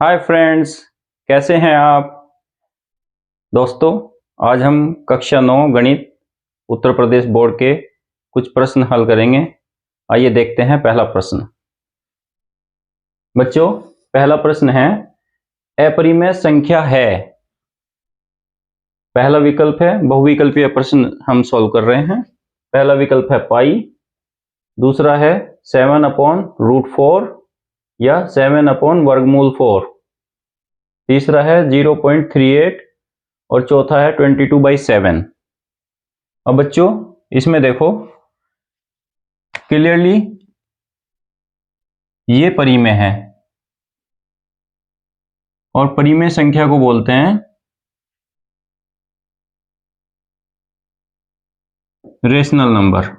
Hi friends, कैसे हैं आप दोस्तों। आज हम कक्षा 9 गणित उत्तर प्रदेश बोर्ड के कुछ प्रश्न हल करेंगे। आइए देखते हैं पहला प्रश्न। बच्चों, पहला प्रश्न है अपरिमेय संख्या है। पहला विकल्प है, बहुविकल्पीय प्रश्न हम सॉल्व कर रहे हैं। पहला विकल्प है पाई, दूसरा है 7/√4 या 7/वर्गमूल 4, तीसरा है 0.38 और चौथा है 22/7। अब बच्चों इसमें देखो क्लियरली ये परिमेय है और परिमेय संख्या को बोलते हैं रेशनल नंबर।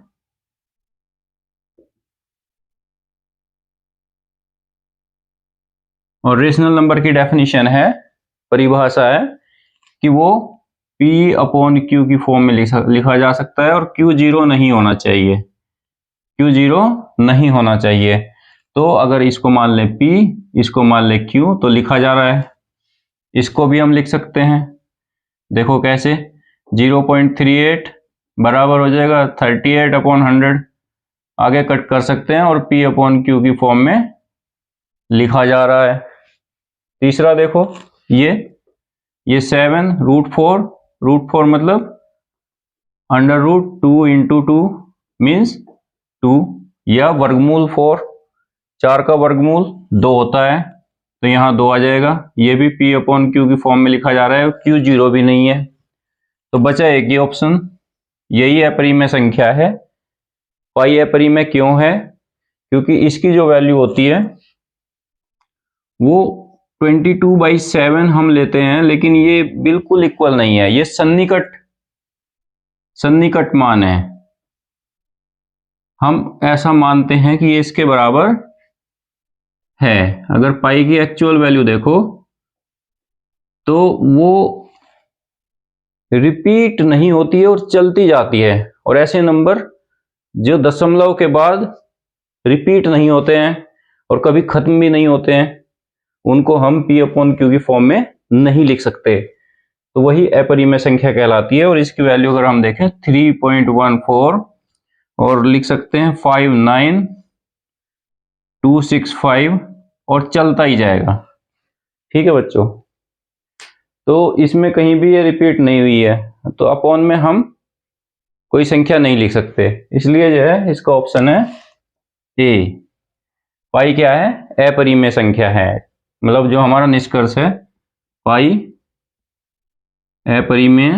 और रेशनल नंबर की डेफिनेशन है, परिभाषा है कि वो P/Q की फॉर्म में लिखा जा सकता है और Q 0 नहीं होना चाहिए। Q 0 नहीं होना चाहिए। तो अगर इसको मान लें P, इसको मान लें Q, तो लिखा जा रहा है। इसको भी हम लिख सकते हैं। देखो कैसे, 0.38 बराबर हो जाएगा 38/100। आगे कट कर सकते हैं और P/Q की फॉर्म में लिखा जा रहा है। तीसरा देखो, ये 7/√4 मतलब √2 × 2 मीन्स 2, या वर्गमूल 4, 4 का वर्गमूल 2 होता है, तो यहाँ 2 आ जाएगा। ये भी P/Q की फॉर्म में लिखा जा रहा है, Q 0 भी नहीं है, तो बचा एक ही ऑप्शन, यही अपरिमेय संख्या है। पाई अपरिमेय क्यों है? क्योंकि इसकी जो वैल्यू होती है वो 22/7 हम लेते हैं, लेकिन ये बिल्कुल इक्वल नहीं है, ये सन्निकट मान है। हम ऐसा मानते हैं कि ये इसके बराबर है। अगर पाई की एक्चुअल वैल्यू देखो तो वो रिपीट नहीं होती है और चलती जाती है, और ऐसे नंबर जो दशमलव के बाद रिपीट नहीं होते हैं और कभी खत्म भी नहीं होते हैं, उनको हम P/Q की फॉर्म में नहीं लिख सकते, तो वही अपरिमेय संख्या कहलाती है। और इसकी वैल्यू अगर हम देखें 3.14 और लिख सकते हैं 59265 और चलता ही जाएगा। ठीक है बच्चों, तो इसमें कहीं भी ये रिपीट नहीं हुई है, तो अपॉन में हम कोई संख्या नहीं लिख सकते, इसलिए जो है इसका ऑप्शन है ए। पाई क्या है? अपरिमेय संख्या है, मतलब जो हमारा निष्कर्ष है, पाई अपरिमेय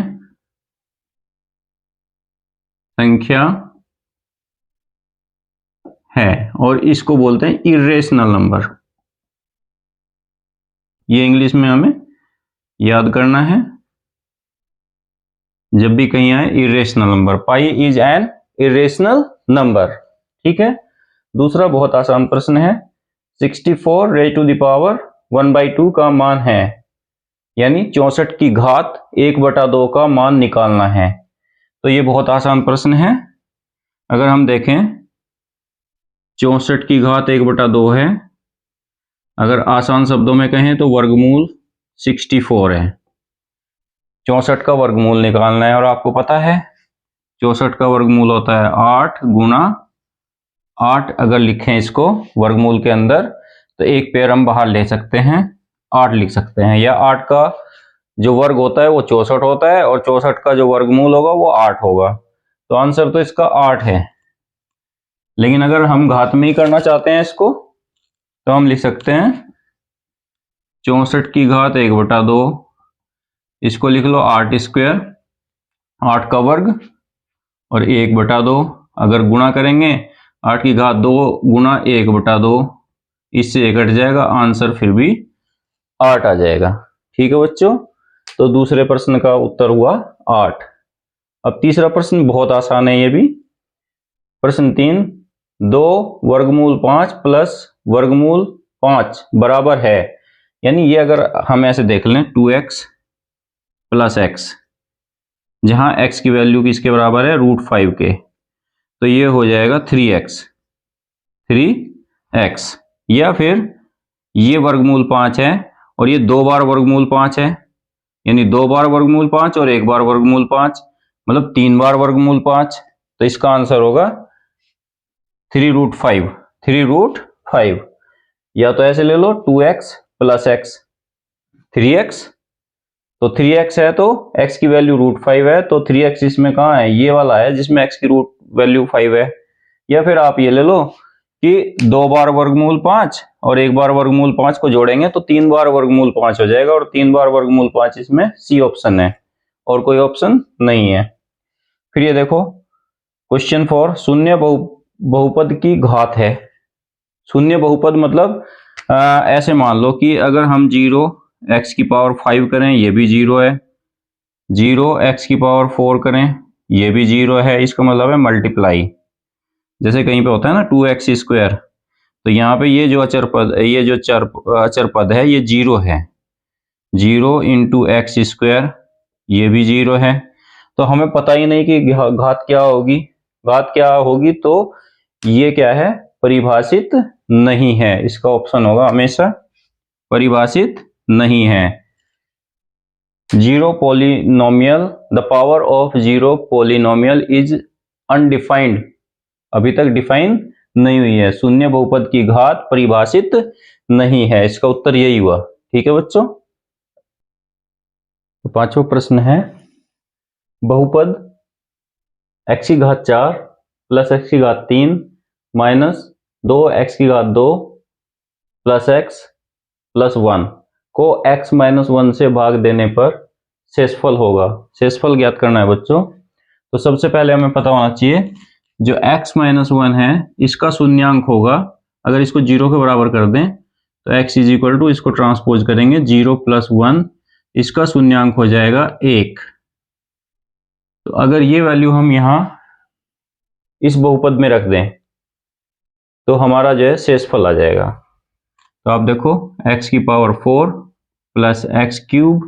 संख्या है, और इसको बोलते हैं इरेशनल नंबर। ये इंग्लिश में हमें याद करना है जब भी कहीं आए, irrational number. Pi is an irrational number. ठीक है। दूसरा बहुत आसान प्रश्न है, 64 raised to the power 1/2 का मान है, यानी 64 की घात 1/2 का मान निकालना है। तो ये बहुत आसान प्रश्न है। अगर हम देखें 64 की घात 1/2 है, अगर आसान शब्दों में कहें तो वर्गमूल 64 है। 64 का वर्गमूल निकालना है, और आपको पता है 64 का वर्गमूल होता है 8 × 8। अगर लिखें इसको वर्गमूल के अंदर तो एक पेयर हम बाहर ले सकते हैं, 8 लिख सकते हैं, या 8 का जो वर्ग होता है वो 64 होता है, और 64 का जो वर्गमूल होगा वो 8 होगा। तो आंसर तो इसका 8 है। लेकिन अगर हम घात में ही करना चाहते हैं इसको, तो हम लिख सकते हैं 64 की घात 1/2, इसको लिख लो 8², 8 का वर्ग और 1/2। अगर गुणा करेंगे 8 की घात 2 × 1/2, इससे 1 घट जाएगा, आंसर फिर भी 8 आ जाएगा। ठीक है बच्चों, तो दूसरे प्रश्न का उत्तर हुआ 8। अब तीसरा प्रश्न बहुत आसान है ये भी। प्रश्न 3, 2 वर्गमूल 5 प्लस वर्गमूल 5 बराबर है, यानी ये अगर हम ऐसे देख लें 2x + x, जहां x की वैल्यू किसके बराबर है? √5 के, तो ये हो जाएगा 3x, या फिर ये वर्गमूल 5 है और ये 2 बार वर्गमूल 5 है, यानी 2 बार वर्गमूल 5 और 1 बार वर्गमूल 5, मतलब 3 बार वर्गमूल 5। तो इसका आंसर होगा 3√5। 3√5, या तो ऐसे ले लो 2x प्लस x 3x, तो 3x है तो x की वैल्यू √5 है, तो 3x इसमें कहाँ है, ये वाला है जिसमें x की रूट वैल्यू 5 है। या फिर आप ये ले लो कि 2 बार वर्गमूल 5 और 1 बार वर्गमूल 5 को जोड़ेंगे तो 3 बार वर्गमूल 5 हो जाएगा, और 3 बार वर्गमूल 5 इसमें सी ऑप्शन है और कोई ऑप्शन नहीं है। फिर ये देखो क्वेश्चन 4, शून्य बहुपद की घात है। शून्य बहुपद मतलब ऐसे मान लो कि अगर हम 0 x की पावर 5 करें, ये भी 0 है, 0 x की पावर 4 करें, ये भी 0 है, इसका मतलब है मल्टीप्लाई। जैसे कहीं पे होता है ना 2x स्क्वायर, तो यहाँ पे ये जो अचर पद, ये जो अचर पद है, ये 0 है, 0 इंटू एक्स स्क्वायर, ये भी 0 है। तो हमें पता ही नहीं कि घात क्या होगी। घात क्या होगी, तो ये क्या है, परिभाषित नहीं है। इसका ऑप्शन होगा हमेशा परिभाषित नहीं है। 0 polynomial, the power of 0 polynomial is undefined, अभी तक डिफाइन नहीं हुई है। शून्य बहुपद की घात परिभाषित नहीं है, इसका उत्तर यही हुआ। ठीक है बच्चों, तो पांचवा प्रश्न है, बहुपद x की घात 4 प्लस x की घात 3 माइनस 2x की घात 2 प्लस x प्लस 1 को x माइनस 1 से भाग देने पर शेषफल होगा। शेषफल ज्ञात करना है बच्चों। तो सबसे पहले हमें पता होना चाहिए जो x माइनस 1 है इसका शून्यांक होगा, अगर इसको 0 के बराबर कर दें तो x इज इक्वल टू, इसको ट्रांसपोज करेंगे 0 प्लस 1, इसका शून्यांक हो जाएगा 1। तो अगर ये वैल्यू हम यहां इस बहुपद में रख दें तो हमारा जो है शेषफल आ जाएगा। तो आप देखो x की power 4 plus x cube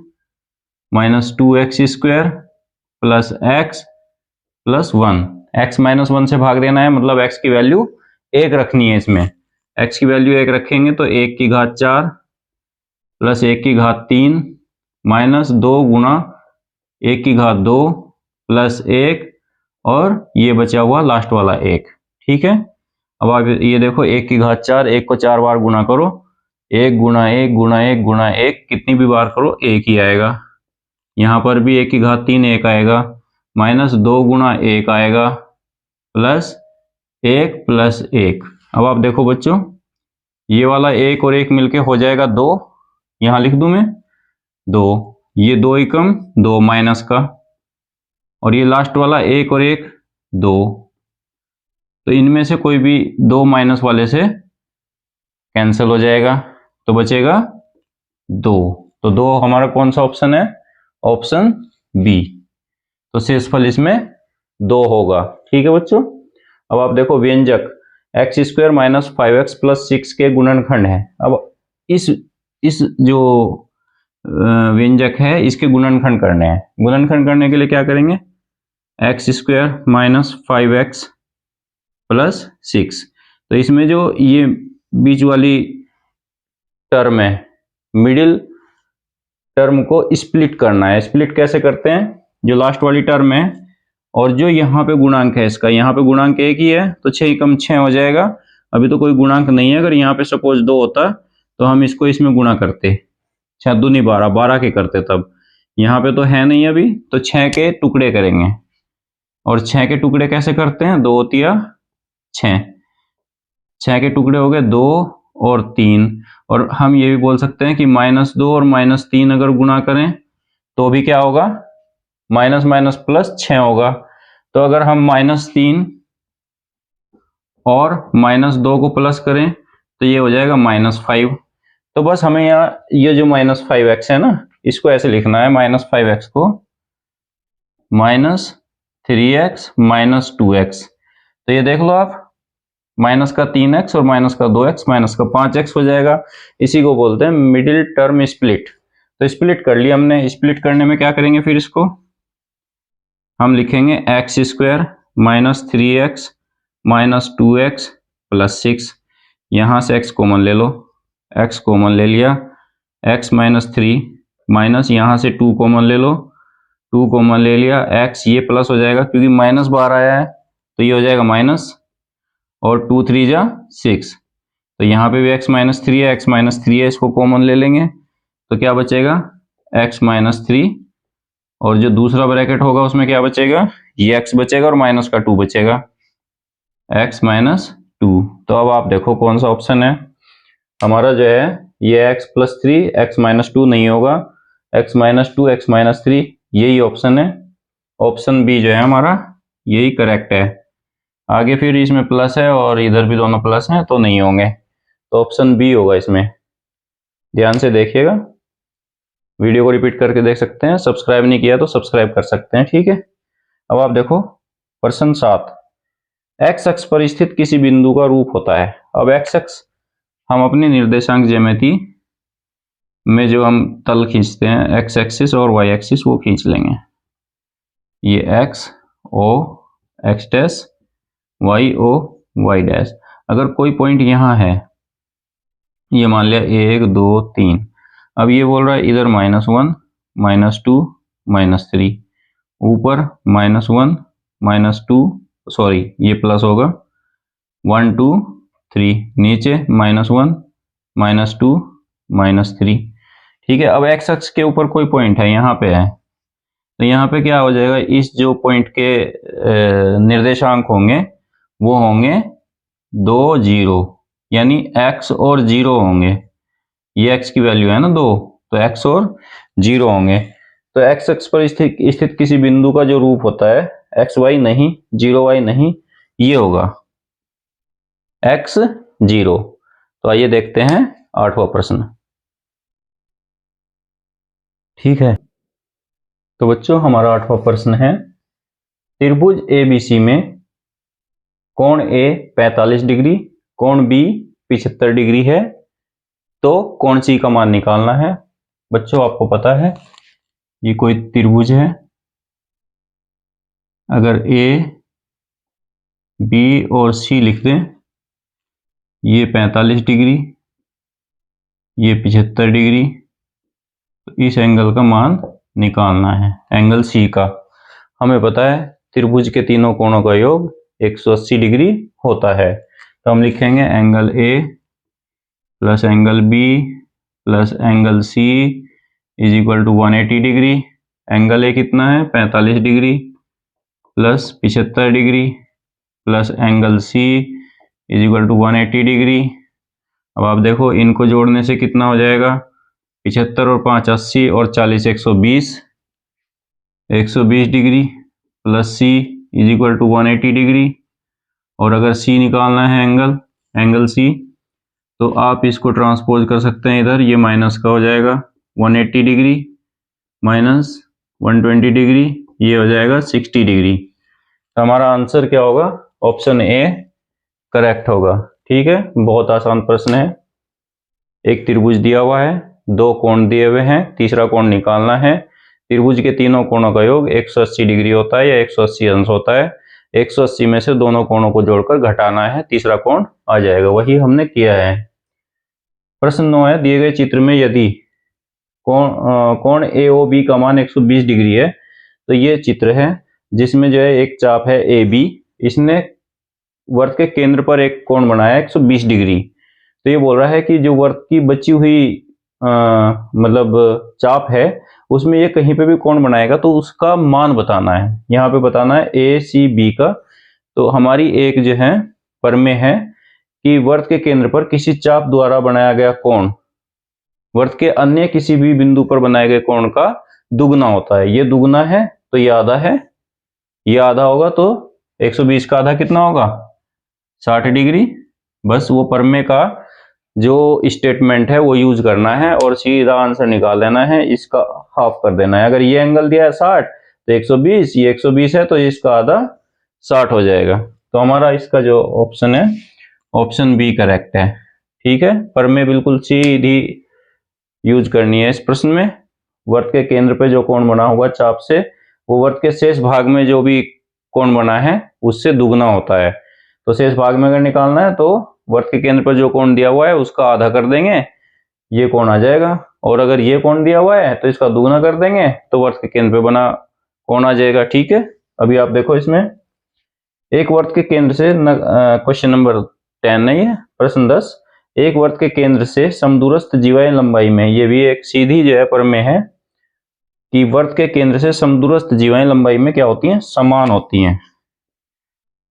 minus 2x square plus x plus 1, x minus 1 से भाग देना है, मतलब x की वैल्यू 1 रखनी है। इसमें x की वैल्यू 1 रखेंगे तो 1 की घात 4 प्लस 1 की घात 3 माइनस 2 गुणा 1 की घात 2 प्लस 1 और ये बचा हुआ लास्ट वाला 1। ठीक है, अब आप ये देखो 1 की घात 4, 1 को 4 बार गुणा करो, 1 गुणा 1 गुणा 1 गुणा 1, कितनी भी बार करो 1 ही आएगा। यहाँ पर भी 1 की घात 3 1 आएगा, माइनस 2 गुणा 1 आएगा प्लस 1 प्लस 1। अब आप देखो बच्चों ये वाला 1 और 1 मिलके हो जाएगा 2, यहाँ लिख दूं मैं 2, ये 2 एकम 2 माइनस का, और ये लास्ट वाला 1 और 1 2, तो इनमें से कोई भी 2 माइनस वाले से कैंसिल हो जाएगा, तो बचेगा 2। तो 2 हमारा कौन सा ऑप्शन है, ऑप्शन बी। तो शेषफल इसमें 2 होगा। ठीक है बच्चों, अब आप देखो व्यंजक x square minus 5x plus 6 के गुणनखंड है। अब इस जो व्यंजक है इसके गुणनखंड करने हैं। गुणनखंड करने के लिए क्या करेंगे, x square minus 5x plus 6, तो इसमें जो ये बीच वाली टर्म है, मिडिल टर्म को स्प्लिट करना है। स्प्लिट कैसे करते हैं, जो लास्ट वाली टर्म है और जो यहाँ पे गुणांक है इसका, यहाँ पे गुणांक 1 ही है तो 6 एकम 6 हो जाएगा। अभी तो कोई गुणांक नहीं है, अगर यहाँ पे सपोज 2 होता तो हम इसको इसमें गुणा करते, 6 दूनी 12, 12 के करते तब। यहाँ पे तो है नहीं अभी, तो 6 के टुकड़े करेंगे, और 6 के टुकड़े कैसे करते हैं, 2 तिया 6, 6 के टुकड़े हो गए 2 और 3, और हम ये भी बोल सकते हैं कि -2 और -3 अगर गुणा करें तो भी क्या होगा, माइनस माइनस प्लस 6 होगा। तो अगर हम -3 और -2 को प्लस करें तो ये हो जाएगा -5। तो बस हमें यहाँ ये जो -5x है ना, इसको ऐसे लिखना है, -5x को -3x -2x। तो ये देख लो आप, माइनस का 3x और माइनस का 2x माइनस का 5x हो जाएगा। इसी को बोलते हैं मिडिल टर्म स्प्लिट। तो स्प्लिट कर लिया हमने। स्प्लिट करने में क्या करेंगे, फिर इसको हम लिखेंगे x square minus 3x minus 2x plus 6, यहाँ से x कॉमन ले लो, x कॉमन ले लिया, x माइनस 3 माइनस यहाँ से 2 कॉमन ले लो, 2 कॉमन ले लिया, x ये प्लस हो जाएगा क्योंकि माइनस बाहर आया है तो ये हो जाएगा माइनस, और 2 3 जा 6, तो यहाँ पे भी x माइनस 3 है, x माइनस 3 है, इसको कॉमन ले लेंगे तो क्या बचेगा x माइनस 3, और जो दूसरा ब्रैकेट होगा उसमें क्या बचेगा, ये x बचेगा और माइनस का 2 बचेगा, x माइनस 2। तो अब आप देखो कौन सा ऑप्शन है हमारा, जो है ये x प्लस 3 x माइनस 2 नहीं होगा, x माइनस 2 x माइनस 3 यही ऑप्शन है, ऑप्शन बी जो है हमारा यही करेक्ट है। आगे फिर इसमें प्लस है और इधर भी दोनों प्लस हैं तो नहीं होंगे, तो ऑप्शन बी होगा इसमें। ध्यान से देखिएगा, वीडियो को रिपीट करके देख सकते हैं, सब्सक्राइब नहीं किया तो सब्सक्राइब कर सकते हैं, ठीक है। अब आप देखो प्रश्न 7, एक्स अक्ष पर स्थित किसी बिंदु का रूप होता है। अब एक्स अक्ष हम अपनी निर्देशांक ज्यामिति में जो हम तल खींचते हैं एक्स एक्सिस और वाई एक्सिस वो खींच लेंगे, ये X O X dash Y O Y dash. अगर कोई पॉइंट यहाँ है, ये मान लिया 1 2 3, अब ये बोल रहा है इधर -1 -2 -3, ऊपर -1 -2 सॉरी ये प्लस होगा 1 2 3, नीचे -1 -2 -3, ठीक है। अब एक्स अक्ष के ऊपर कोई पॉइंट है, यहाँ पे है, तो यहाँ पे क्या हो जाएगा, इस जो पॉइंट के निर्देशांक होंगे वो होंगे 2 0, यानी x और 0 होंगे, ये x की वैल्यू है ना 2, तो x और 0 होंगे। तो x अक्ष पर स्थित किसी बिंदु का जो रूप होता है एक्स वाई नहीं 0 y नहीं, ये होगा x 0। तो आइए देखते हैं 8वां प्रश्न, ठीक है। तो बच्चों हमारा 8वां प्रश्न है, त्रिभुज ABC में कोण A 45 डिग्री, कोण B 75 डिग्री है, तो कोण C का मान निकालना है। बच्चों आपको पता है ये कोई त्रिभुज है, अगर A B और C लिख दें, ये 45 डिग्री ये 75 डिग्री, तो इस एंगल का मान निकालना है, एंगल C का। हमें पता है त्रिभुज के तीनों कोणों का योग 180 डिग्री होता है, तो हम लिखेंगे angle A plus angle B plus angle C is equal to 180 degree. Angle A कितना है 45 degree plus 75 degree plus angle C is equal to 180 degree. अब आप देखो इनको जोड़ने से कितना हो जाएगा, 75 और 5 80 और 40 120, 120 degree plus C is equal to 180 degree. और अगर C निकालना है एंगल C, तो आप इसको ट्रांसपोज कर सकते हैं इधर, ये माइनस का हो जाएगा 180 डिग्री माइनस 120 डिग्री, ये हो जाएगा 60 डिग्री। तो हमारा आंसर क्या होगा, ऑप्शन ए करेक्ट होगा, ठीक है। बहुत आसान प्रश्न है, एक त्रिभुज दिया हुआ है, 2 कोण दिए हुए हैं, तीसरा कोण निकालना है। त्रिभुज के तीनों कोणों का योग 180 डिग्री होता है या 180 अंश होता है, 180 में से दोनों कोणों को जोड़कर घटाना है, तीसरा कोण आ जाएगा, वही हमने किया है। प्रश्न 9 है, दिए गए चित्र में यदि कोण AOB का मान 120 डिग्री है, तो ये चित्र है जिसमें जो है एक चाप है AB, इसने वृत्त के केंद्र पर एक कोण बनाया 120 डिग्री। तो ये बोल रहा है कि जो वृत्त की बची हुई मतलब चाप है उसमें ये कहीं पे भी कोण बनाएगा तो उसका मान बताना है, यहाँ पे बताना है ACB का। तो हमारी एक जो है प्रमेय है कि वृत्त के केंद्र पर किसी चाप द्वारा बनाया गया कोण वृत्त के अन्य किसी भी बिंदु पर बनाए गए कोण का दुगना होता है। ये दुगना है तो ये आधा है, ये आधा होगा तो 120 का आधा कितना होगा 60 डिग्री। बस वो प्रमेय का जो स्टेटमेंट है वो यूज करना है और सीधा आंसर निकाल देना है, इसका हाफ कर देना है। अगर ये एंगल दिया है 60 तो 120, ये 120 है तो इसका आधा 60 हो जाएगा। तो हमारा इसका जो ऑप्शन है ऑप्शन बी करेक्ट है, ठीक है। प्रमेय बिल्कुल सीधी यूज करनी है इस प्रश्न में। वृत्त के केंद्र पे जो कोण बना होगा चाप से, वो वृत्त के शेष भाग में जो भी कोण बना है उससे दुगना होता है। तो शेष भाग में अगर निकालना है तो वृत्त के केंद्र पर जो कोण दिया हुआ है उसका आधा कर देंगे, ये कोण आ जाएगा और अगर ये कोण दिया हुआ है तो इसका दुगुना कर देंगे तो वर्त के केंद्र पे बना कोण आ जाएगा। ठीक है, अभी आप देखो इसमें एक वर्त के केंद्र से क्वेश्चन नंबर 10 नहीं है, प्रश्न 10, एक वर्त के केंद्र से समदूरस्थ जीवाएं लंबाई में, ये भी एक सीधी जो है प्रमेय है कि वर्त के केंद्र से समदूरस्थ जीवाएं लंबाई में क्या होती हैं, समान होती हैं।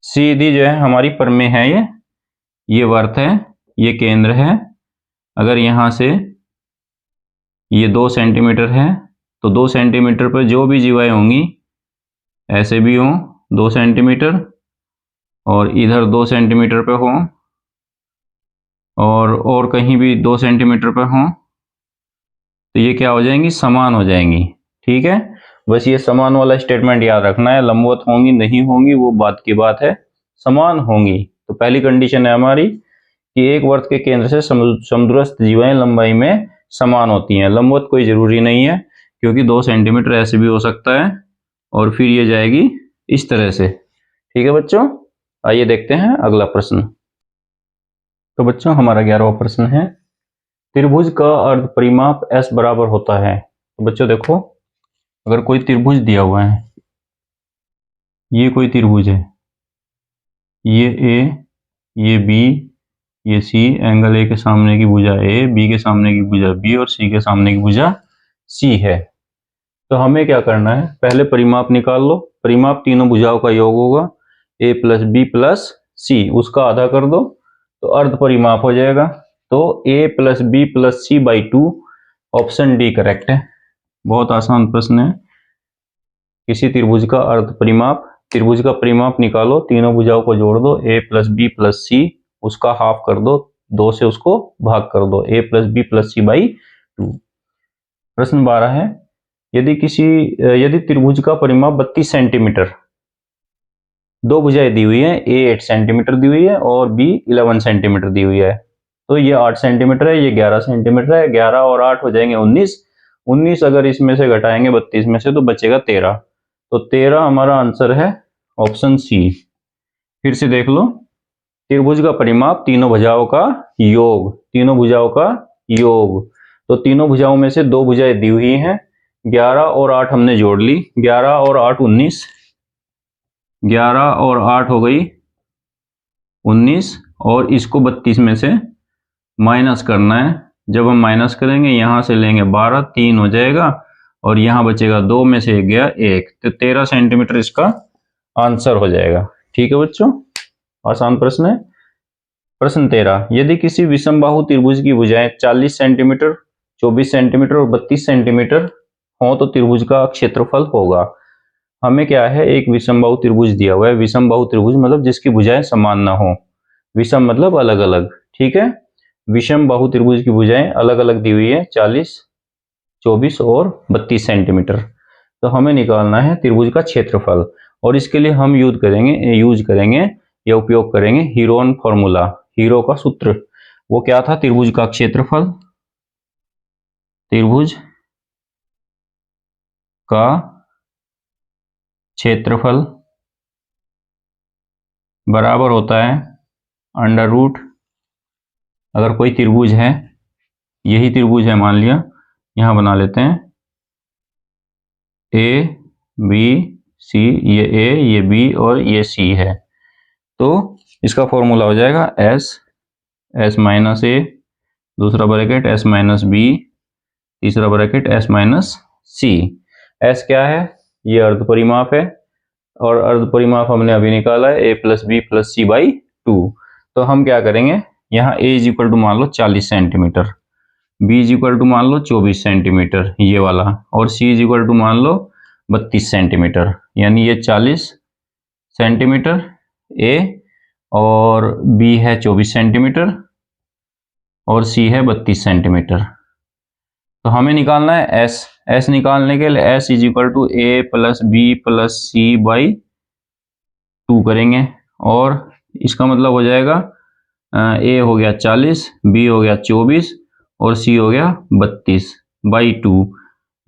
सीधी जो है हमारी प्रमेय है ये वर्त है, ये केंद्र है। अगर यहां से ये 2 सेंटीमीटर है तो 2 सेंटीमीटर पर जो भी जीवाएं होंगी ऐसे भी हों 2 सेंटीमीटर, और इधर 2 सेंटीमीटर पे हों, और कहीं भी 2 सेंटीमीटर पे हों, तो ये क्या हो जाएंगी, समान हो जाएंगी। ठीक है, बस ये समान वाला स्टेटमेंट याद रखना है। लंबवत होंगी नहीं होंगी वो बात की बात है, समान होंगी। तो पहली कंडीशन है हमारी कि एक वर्त के केंद्र से समदूरस्थ जीवाएं लंबाई में समान होती हैं। लंबवत कोई जरूरी नहीं है, क्योंकि 2 सेंटीमीटर ऐसे भी हो सकता है, और फिर ये जाएगी इस तरह से। ठीक है बच्चों, आइए देखते हैं अगला प्रश्न। तो बच्चों हमारा 11वां प्रश्न है, त्रिभुज का अर्ध परिमाप S बराबर होता है। तो बच्चों देखो, अगर कोई त्रिभुज दिया हुआ है, ये कोई त्रिभुज है, ये A, ये B, ये C, एंगल A के सामने की भुजा A, B के सामने की भुजा B और C के सामने की भुजा C है। तो हमें क्या करना है, पहले परिमाप निकाल लो। परिमाप तीनों भुजाओं का योग होगा, A plus B plus C, उसका आधा कर दो तो अर्ध परिमाप हो जाएगा। तो A plus B plus C by 2, option D correct है। बहुत आसान प्रश्न है। किसी त्रिभुज का अर्ध परिमाप, त्रिभुज का परिमाप निकालो, तीनों भुजाओं को जोड़ दो, A plus B plus C, उसका हाफ कर दो, 2 से उसको भाग कर दो, A plus B plus C by 2। प्रश्न 12 है, यदि त्रिभुज का परिमाप 32 सेंटीमीटर, दो भुजाएं दी हुई है, A 8 सेंटीमीटर दी हुई है और B 11 सेंटीमीटर दी हुई है, तो ये 8 सेंटीमीटर है, ये 11 सेंटीमीटर है, 11 और 8 हो जाएंगे 19, 19 अगर इसमें से घटाएंगे 32 में से तो बचेगा 13, तो 13 हमारा आंसर है, ऑप्शन सी। फिर से देख लो, त्रिभुज का परिमाप तीनों भुजाओं का योग, तीनों भुजाओं का योग, तो तीनों भुजाओं में से दो भुजाएं दी हुई हैं, 11 और 8 हमने जोड़ ली, 11 और 8 19, 11 और 8 हो गई 19, और इसको 32 में से माइनस करना है। जब हम माइनस करेंगे यहां से लेंगे 12, 3 हो जाएगा, और यहां बचेगा 2 में से गया 1, तो 13 सेंटीमीटर इसका आंसर हो जाएगा। ठीक है बच्चों, आसान प्रश्न है। प्रश्न 13, यदि किसी विषमबाहु त्रिभुज की भुजाएं 40 सेंटीमीटर, 24 सेंटीमीटर और 32 सेंटीमीटर हो तो त्रिभुज का क्षेत्रफल होगा। हमें क्या है, एक विषमबाहु त्रिभुज दिया हुआ है। विषमबाहु त्रिभुज मतलब जिसकी भुजाएं समान ना हो, विषम मतलब अलग अलग। ठीक है, विषम बाहु त्रिभुज की भुजाएं अलग अलग दी हुई है, 40, 24 और 32 सेंटीमीटर। तो हमें निकालना है त्रिभुज का क्षेत्रफल, और इसके लिए हम यूज करेंगे या उपयोग करेंगे हीरोन फॉर्मूला। हीरो का सूत्र वो क्या था, त्रिभुज का क्षेत्रफल, त्रिभुज का क्षेत्रफल बराबर होता है अंडर रूट, अगर कोई त्रिभुज है, यही त्रिभुज है मान लिया, यहां बना लेते हैं ए बी सी, ये ए ये बी और ये सी है, तो इसका फॉर्मूला हो जाएगा एस माइनस ए, दूसरा ब्रैकेट एस माइनस बी, तीसरा ब्रैकेट एस माइनस सी। एस क्या है, ये अर्ध परिमाप है, और अर्ध परिमाप हमने अभी निकाला है A plus B plus C by 2। तो हम क्या करेंगे, यहाँ ए इज इक्वल टू मान लो 40 centimetre, B is equal to मान लो 24 सेंटीमीटर ये वाला, और सी इज इक्वल टू मान लो 32 सेंटीमीटर, यानी ये 40 सेंटीमीटर ए, और बी है 24 सेंटीमीटर, और सी है 32 सेंटीमीटर। तो हमें निकालना है एस। एस निकालने के लिए S is equal to A plus B plus C by 2 करेंगे, और इसका मतलब हो जाएगा ए हो गया 40, बी हो गया 24 और सी हो गया 32 बाई 2।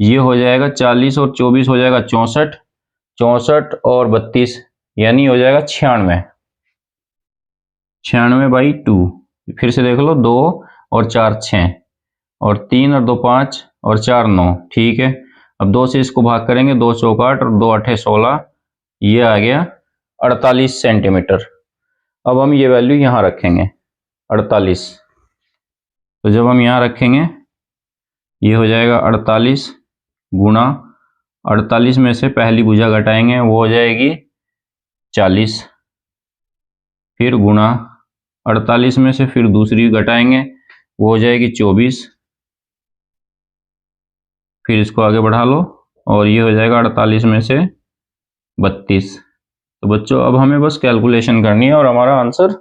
ये हो जाएगा 40 और 24 हो जाएगा 64, 64 और 32 यानी हो जाएगा 96, 96 बाई 2। फिर से देख लो, 2 और 4 6, और 3 और 2 5 और 4 9, ठीक है। अब 2 से इसको भाग करेंगे, 2 चौक 8 और 2 8 16, ये आ गया 48 सेंटीमीटर। अब हम ये वैल्यू यहाँ रखेंगे 48। तो जब हम यहाँ रखेंगे ये हो जाएगा 48 गुणा 48 में से पहली भुजा घटाएंगे वो हो जाएगी 40, फिर गुणा 48 में से फिर दूसरी घटाएंगे वो हो जाएगी 24, फिर इसको आगे बढ़ा लो और ये हो जाएगा 48 में से 32। तो बच्चों अब हमें बस कैलकुलेशन करनी है और हमारा आंसर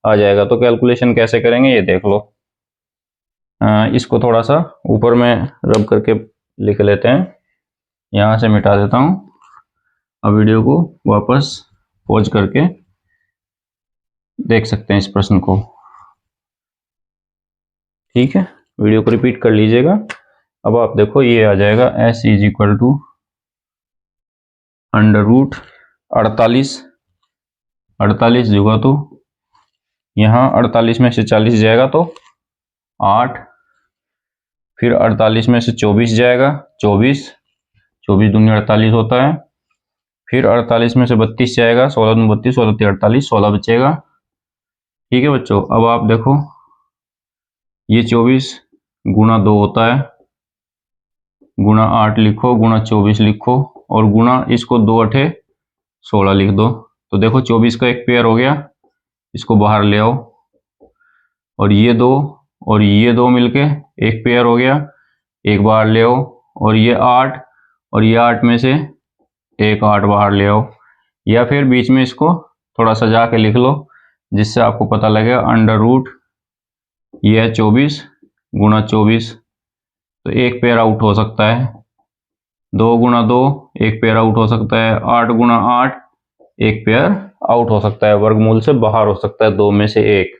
आ जाएगा। तो कैलकुलेशन कैसे करेंगे ये देख लो। इसको थोड़ा सा ऊपर में रब करके लिख लेते हैं, यहाँ से मिटा देता हूँ। अब वीडियो को वापस पॉज करके देख सकते हैं इस प्रश्न को, ठीक है। वीडियो को रिपीट कर लीजिएगा। अब आप देखो ये आ जाएगा s is equal to under root 48, 48 होगा तो यहाँ 48 में से 40 जाएगा तो 8, फिर 48 में से 24 जाएगा 24, 24 दूनी 48 होता है, फिर 48 में से 32 जाएगा, 16 दूनी 32, 16 तीन 48, 16 बचेगा, ठीक है बच्चों। अब आप देखो ये 24 गुणा 2 होता है, गुणा 8 लिखो, गुणा 24 लिखो और गुणा इसको 2 8 16 लिख दो। तो देखो 24 का एक पेयर हो गया, इसको बाहर ले आओ और ये 2 और ये 2 मिलके एक पेयर हो गया, एक बाहर ले आओ और ये 8 और ये 8 में से एक 8 बाहर ले आओ, या फिर बीच में इसको थोड़ा सजा के लिख लो जिससे आपको पता लगेगा अंडर रूट ये है 24 गुणा 24, तो एक पेयर आउट हो सकता है, 2 गुणा 2 एक पेयर आउट हो सकता है, 8 गुणा 8 एक पेयर आउट हो सकता है, वर्गमूल से बाहर हो सकता है 2 में से एक।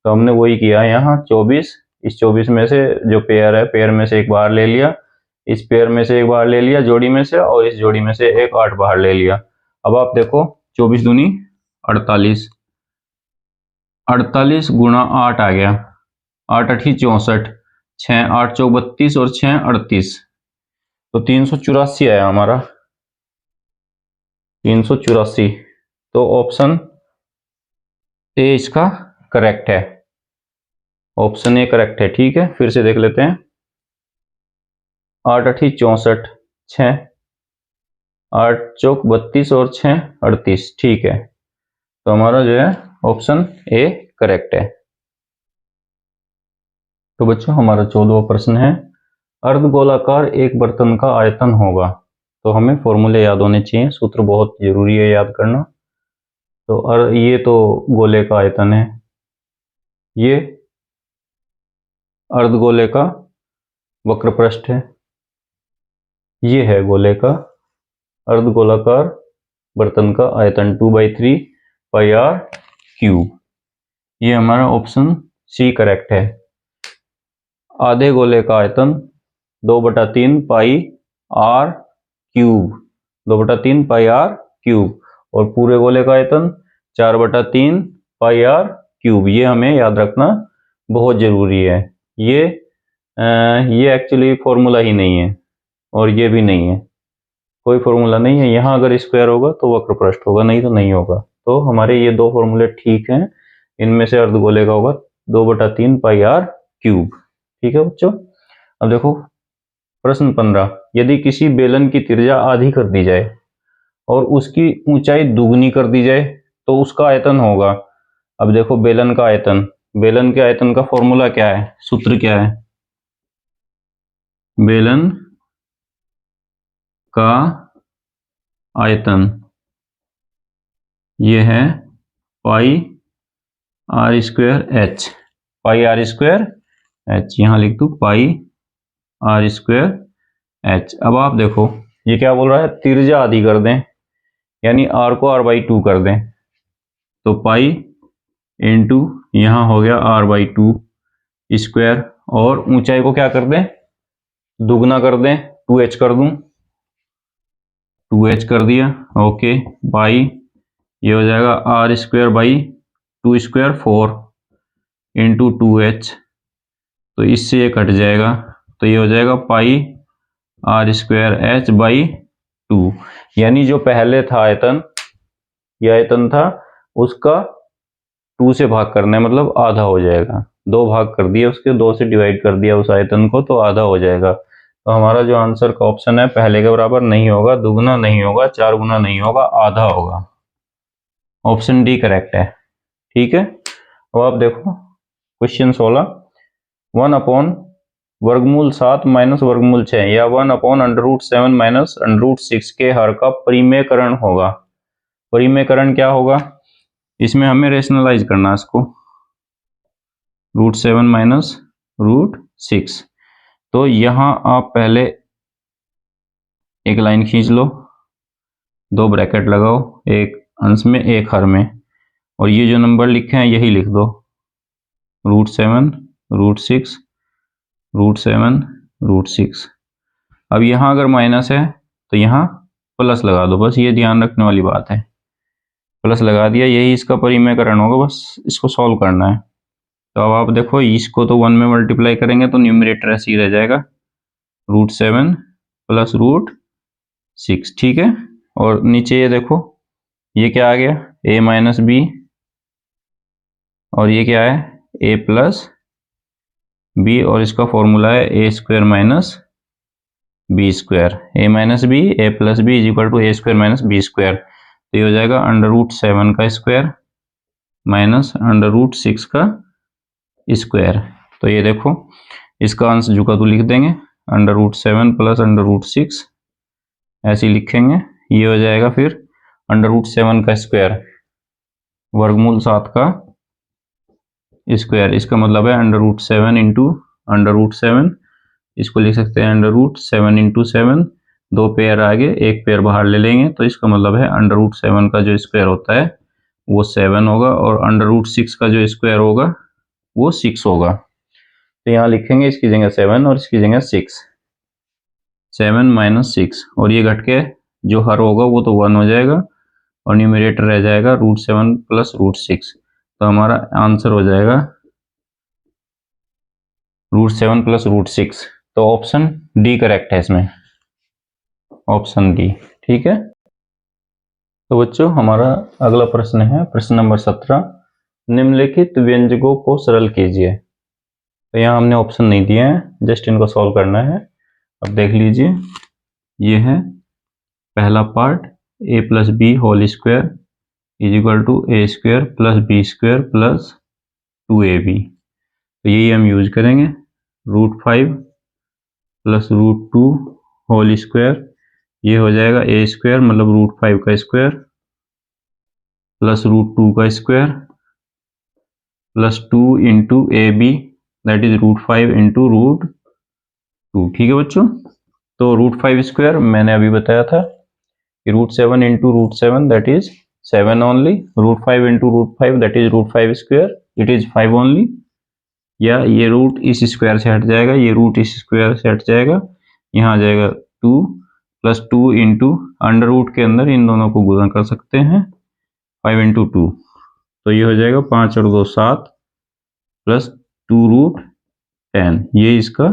तो हमने वही किया है यहाँ 24, इस 24 में से जो पेयर है पेयर में से एक बाहर ले लिया, इस पेयर में से एक बाहर ले लिया जोड़ी में से, और इस जोड़ी में से एक 8 बाहर ले लिया। अब आप देखो 24 दूनी 48, 48 गुणा 8 आ गया, 8 8 64, 6 8 चौक 32 और 6 38, तो 384 आया हमारा, 384। तो ऑप्शन ए इसका करेक्ट है, ऑप्शन ए करेक्ट है, ठीक है। फिर से देख लेते हैं, 8 8 64, 6 8 चौक 32 और 6 38, ठीक है। तो हमारा जो है ऑप्शन ए करेक्ट है। तो बच्चों हमारा 14वां प्रश्न है, अर्धगोलाकार एक बर्तन का आयतन होगा। तो हमें फॉर्मूले याद होने चाहिए, सूत्र बहुत जरूरी है याद करना। तो ये तो गोले का आयतन है, ये अर्धगोले का वक्र पृष्ठ है, ये है गोले का अर्धगोलाकार बर्तन का आयतन 2/3 पाई आर क्यूब। ये हमारा ऑप्शन सी करेक्ट है। आधे गोले का आयतन 2/3 pi R cube, 2/3 pi R cube, और पूरे गोले का आयतन 4/3 पाई आर क्यूब। ये हमें याद रखना बहुत जरूरी है। ये एक्चुअली फॉर्मूला ही नहीं है और ये भी नहीं है, कोई फॉर्मूला नहीं है। यहाँ अगर स्क्वायर होगा तो वक्र पृष्ठ होगा, नहीं तो नहीं होगा। तो हमारे ये दो फॉर्मूले ठीक हैं, इनमें से अर्धगोले का होगा 2/3 पाई आर क्यूब, ठीक है बच्चों। अब देखो प्रश्न 15, यदि किसी बेलन की त्रिज्या आधी कर दी जाए और उसकी ऊंचाई दुगनी कर दी जाए तो उसका आयतन होगा। अब देखो बेलन का आयतन, बेलन के आयतन का फॉर्मूला क्या है, सूत्र क्या है, बेलन का आयतन ये है pi R square H, pi R square H, यहां लिख दू पाई आर स्क्वायर एच। अब आप देखो ये क्या बोल रहा है, त्रिज्या आधी कर दें, यानी आर को r/2 कर दें, तो पाई इंटू यहां हो गया r/2 स्क्वायर, और ऊंचाई को क्या कर दें, दुगना कर दें, 2h कर दूं, 2h कर दिया, ओके। बाई ये हो जाएगा r² बाई 2² 4 इंटू 2h, तो इससे ये कट जाएगा, तो ये हो जाएगा पाई आर स्क्वायर एच बाई 2, यानी जो पहले था आयतन, ये आयतन था, उसका 2 से भाग करना है, मतलब आधा हो जाएगा। 2 भाग कर दिए उसके, 2 से डिवाइड कर दिया उस आयतन को, तो आधा हो जाएगा। तो हमारा जो आंसर का ऑप्शन है पहले के बराबर नहीं होगा, दुगुना नहीं होगा, 4 गुना नहीं होगा, आधा होगा। ऑप्शन डी करेक्ट है। ठीक है, अब आप देखो क्वेश्चन 16, 1 अपॉन वर्गमूल 7 माइनस वर्गमूल 6 या 1 अपॉन √7 माइनस √6 के हर का परिमेयकरण होगा। परिमेयकरण क्या होगा, इसमें हमें रेशनलाइज करना है इसको, √7 माइनस √6। तो यहां आप पहले एक लाइन खींच लो, 2 ब्रैकेट लगाओ, एक अंश में एक हर में, और ये जो नंबर लिखे हैं यही लिख दो, √7 √6 √7 √6। अब यहाँ अगर माइनस है तो यहाँ प्लस लगा दो, बस ये ध्यान रखने वाली बात है, प्लस लगा दिया, यही इसका परिमेयकरण होगा, बस इसको सॉल्व करना है। तो अब आप देखो, इसको तो 1 में मल्टीप्लाई करेंगे तो न्यूमरेटर ऐसे ही रह जाएगा, √7 प्लस √6। ठीक है, और नीचे ये देखो, ये क्या आ गया, a माइनस बी, और ये क्या है, a प्लस बी, और इसका फॉर्मूला है a square minus B square, a minus B, a plus B is equal to a square minus B square. तो ये हो जाएगा √7 का स्क्वायर माइनस √6 का स्क्वायर। तो ये देखो, इसका अंश जो का तो लिख देंगे, √7 प्लस √6 ऐसे ही लिखेंगे। ये हो जाएगा फिर √7 का स्क्वायर, वर्गमूल 7 का स्क्वायर, इसका मतलब है √7 इंटू √7, इसको लिख सकते हैं √7 इंटू 7, 2 पेयर आगे 1 पेयर बाहर ले लेंगे, तो इसका मतलब है √7 का जो स्क्वायर होता है वो 7 होगा, और √6 का जो स्क्वायर होगा वो 6 होगा। तो यहाँ लिखेंगे इसकी जगह 7 और इसकी जगह 6, 7 माइनस 6, और ये घट के जो हर होगा वो तो 1 हो जाएगा, और न्यूमरेटर रह जाएगा √7 प्लस √6। तो हमारा आंसर हो जाएगा √7 प्लस √6। तो ऑप्शन डी करेक्ट है इसमें, ऑप्शन डी। ठीक है, तो बच्चों हमारा अगला प्रश्न है प्रश्न नंबर 17, निम्नलिखित व्यंजकों को सरल कीजिए। तो यहाँ हमने ऑप्शन नहीं दिए हैं, जस्ट इनको सॉल्व करना है। अब देख लीजिए, ये है पहला part, a plus B whole square is equal to a square plus B square plus 2ab। तो यही हम यूज करेंगे, √5 प्लस √2 होल स्क्वायर, ये हो जाएगा a स्क्वायर मतलब √5 का स्क्वायर प्लस √2 का square plus 2 into ab, that is √5 into √2। ठीक है बच्चों, तो √5 स्क्वायर मैंने अभी बताया था कि √7 into √7 that is 7 only, √5 into √5 that is √5 square, it is 5 only, या ये रूट इस स्क्वायर से हट जाएगा, ये रूट इस स्क्वायर से हट जाएगा, यहाँ आ जाएगा 2 प्लस 2 इंटू अंडर रूट के अंदर इन दोनों को गुणा कर सकते हैं, 5 इंटू 2, तो ये हो जाएगा 5 और 2 7 प्लस 2√10, ये इसका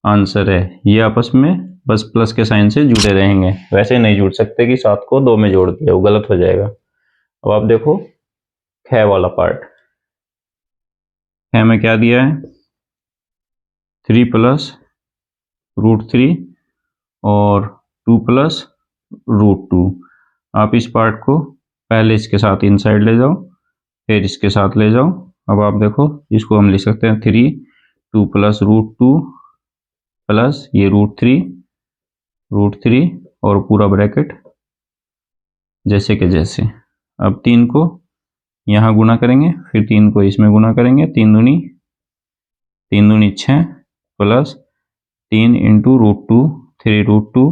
आंसर है। ये आपस में बस प्लस के साइन से जुड़े रहेंगे, वैसे नहीं जुड़ सकते कि 7 को 2 में जोड़ दिया, वो गलत हो जाएगा। अब आप देखो ख वाला पार्ट, ख में क्या दिया है, 3 प्लस √3 और 2 प्लस √2। आप इस पार्ट को पहले इसके साथ इनसाइड ले जाओ, फिर इसके साथ ले जाओ। अब आप देखो, इसको हम लिख सकते हैं 3, 2 प्लस √2 प्लस ये √3 और पूरा ब्रैकेट जैसे के जैसे। अब 3 को यहाँ गुना करेंगे, फिर 3 को इसमें गुना करेंगे, 3 दूनी 6 प्लस 3 इंटू √2, 3√2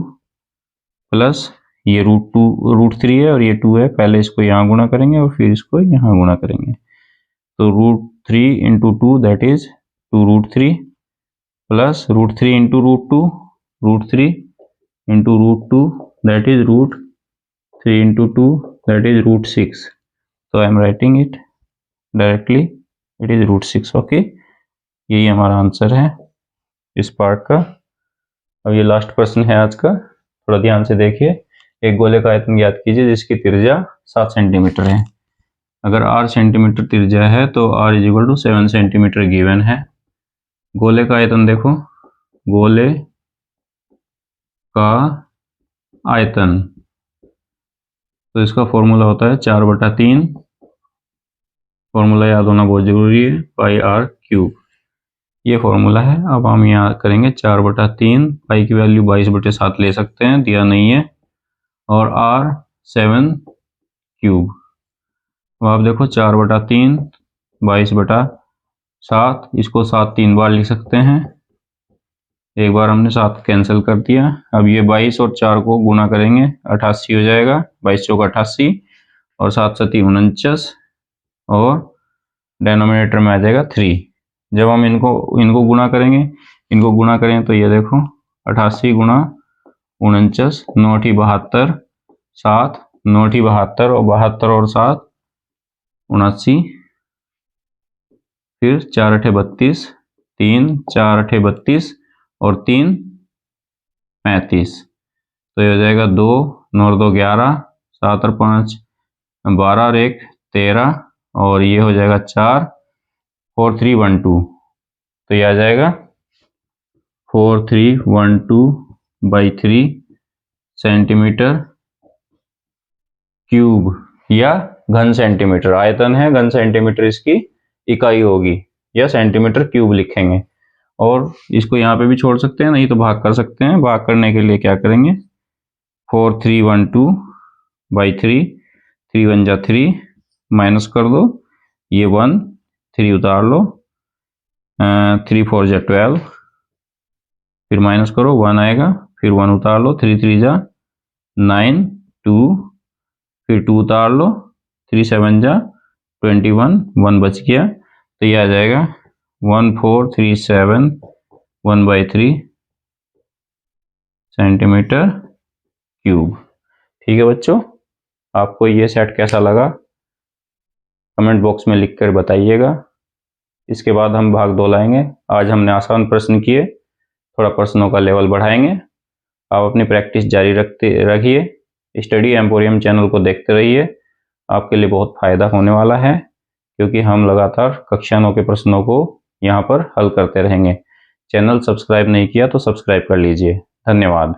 प्लस ये √3 है और ये 2 है, पहले इसको यहाँ गुणा करेंगे और फिर इसको यहाँ गुणा करेंगे, तो √3 into 2 that is 2√3 plus √3 into √3 into √2 that is √3 into 2 that is √6। तो I am writing it directly, it is √6। Okay, यही हमारा आंसर है इस पार्ट का। अब ये लास्ट प्रश्न है आज का, थोड़ा ध्यान से देखिए। एक गोले का आयतन ज्ञात कीजिए जिसकी त्रिज्या 7 सेंटीमीटर है। अगर r सेंटीमीटर त्रिज्या है तो r = 7 सेंटीमीटर गिवन है। गोले का आयतन देखो, गोले का आयतन, तो इसका फॉर्मूला होता है 4/3, फॉर्मूला याद होना बहुत जरूरी है, πr³। ये फॉर्मूला है। अब हम यहाँ करेंगे 4/3, पाई की वैल्यू 22/7 ले सकते हैं, दिया नहीं है, और r 7³। अब आप देखो 4/3 22/7, इसको 7 3 बार लिख सकते हैं, एक बार हमने 7 कैंसिल कर दिया। अब ये 22 और 4 को गुना करेंगे, 88 हो जाएगा, 22 चौक 88 और 7 7 49, और डेनोमिनेटर में आ जाएगा 3। जब हम इनको गुणा करेंगे तो ये देखो 88 गुणा 49, 9 × 72, 7 9 × 72 और 72 और 7 79, फिर 4 8 32, 3 4 8 32 और 3 35, तो ये हो जाएगा 2 9 और 2 11, 7 और 5 12 और 1 13, और ये हो जाएगा 4 4 3 1 2, तो ये आ जाएगा 4312/3 सेंटीमीटर क्यूब या घन सेंटीमीटर। आयतन है, घन सेंटीमीटर इसकी इकाई होगी, या सेंटीमीटर क्यूब लिखेंगे। और इसको यहाँ पे भी छोड़ सकते हैं, नहीं तो भाग कर सकते हैं। भाग करने के लिए क्या करेंगे, 4312/3, 3 1 जा 3, माइनस कर दो, ये 1 3 उतार लो, 3 4 जा 12, फिर माइनस करो 1 आएगा, फिर 1 उतार लो, 3 3 जा 9 2, फिर 2 उतार लो, 3 7 जा 21, 1 बच गया, तो ये आ जाएगा 1437/3 सेंटीमीटर क्यूब। ठीक है बच्चों, आपको ये सेट कैसा लगा कमेंट बॉक्स में लिखकर बताइएगा। इसके बाद हम भाग 2 लाएंगे। आज हमने आसान प्रश्न किए, थोड़ा प्रश्नों का लेवल बढ़ाएंगे। आप अपनी प्रैक्टिस जारी रखिए, स्टडी एम्पोरियम चैनल को देखते रहिए, आपके लिए बहुत फायदा होने वाला है, क्योंकि हम लगातार कक्षा 9 के प्रश्नों को यहाँ पर हल करते रहेंगे। चैनल सब्सक्राइब नहीं किया तो सब्सक्राइब कर लीजिए। धन्यवाद।